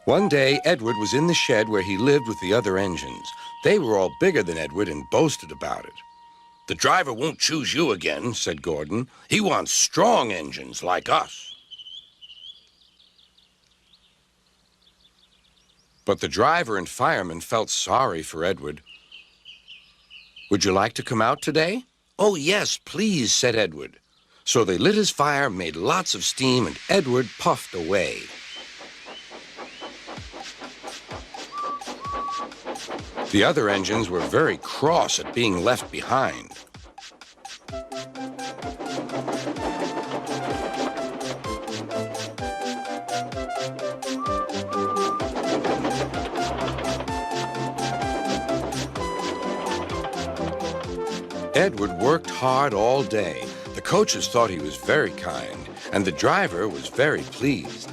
One day, Edward was in the shed where he lived with the other engines. They were all bigger than Edward and boasted about it. "The driver won't choose you again," said Gordon. "He wants strong engines like us." But the driver and fireman felt sorry for Edward. "Would you like to come out today?" "Oh, yes, please," said Edward. So they lit his fire, made lots of steam, and Edward puffed away. The other engines were very cross at being left behind. Edward worked hard all day. The coaches thought he was very kind, and the driver was very pleased.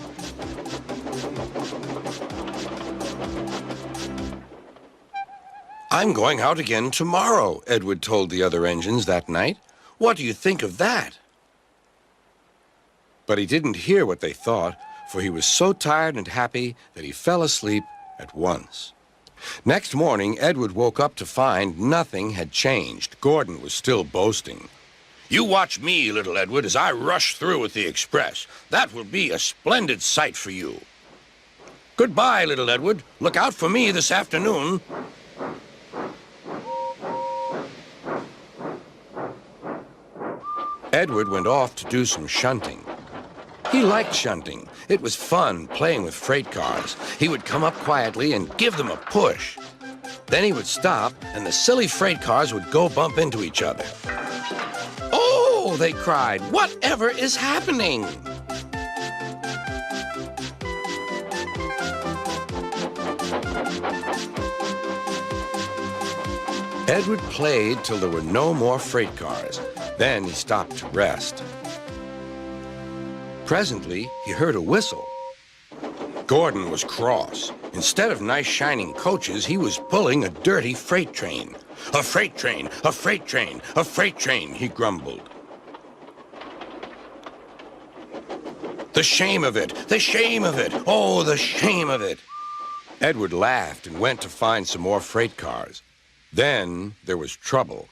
"I'm going out again tomorrow," Edward told the other engines that night. "What do you think of that?" But he didn't hear what they thought, for he was so tired and happy that he fell asleep at once. Next morning, Edward woke up to find nothing had changed. Gordon was still boasting. "You watch me, little Edward, as I rush through with the express. That will be a splendid sight for you. Goodbye, little Edward. Look out for me this afternoon." Edward went off to do some shunting. He liked shunting. It was fun playing with freight cars. He would come up quietly and give them a push. Then he would stop, and the silly freight cars would go bump into each other. "Oh!" they cried. "Whatever is happening?" Edward played till there were no more freight cars. Then he stopped to rest. Presently, he heard a whistle. Gordon was cross. Instead of nice shining coaches, he was pulling a dirty freight train. "A freight train, a freight train, a freight train," he grumbled. "The shame of it, the shame of it, oh, the shame of it." Edward laughed and went to find some more freight cars. Then there was trouble.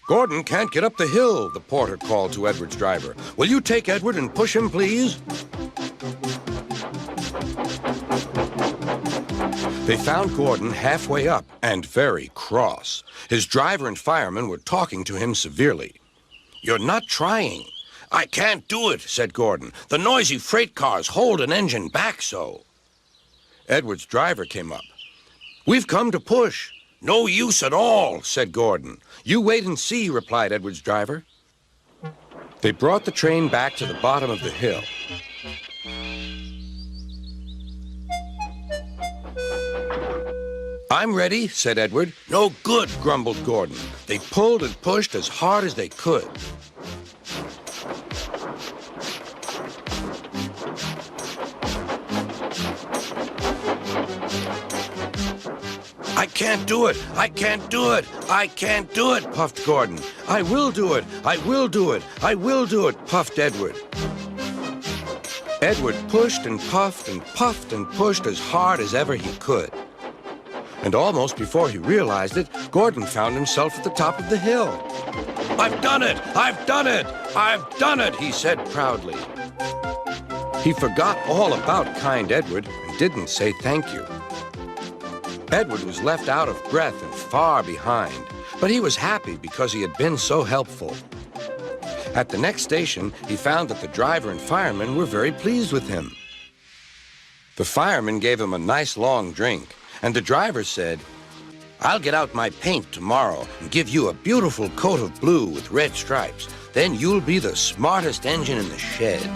"Gordon can't get up the hill," the porter called to Edward's driver. "Will you take Edward and push him, please?" They found Gordon halfway up and very cross. His driver and fireman were talking to him severely. "You're not trying." "I can't do it," said Gordon. "The noisy freight cars hold an engine back so." Edward's driver came up. "We've come to push." "No use at all," said Gordon. "You wait and see," replied Edward's driver. They brought the train back to the bottom of the hill. "I'm ready," said Edward. "No good," grumbled Gordon. They pulled and pushed as hard as they could. "I can't do it! I can't do it! I can't do it!" puffed Gordon. "I will do it! I will do it! I will do it!" puffed Edward. Edward pushed and puffed and puffed and pushed as hard as ever he could. And almost before he realized it, Gordon found himself at the top of the hill. "I've done it! I've done it! I've done it!" he said proudly. He forgot all about kind Edward and didn't say thank you. Edward was left out of breath and far behind, but he was happy because he had been so helpful. At the next station, he found that the driver and fireman were very pleased with him. The fireman gave him a nice long drink, and the driver said, "I'll get out my paint tomorrow and give you a beautiful coat of blue with red stripes. Then you'll be the smartest engine in the shed."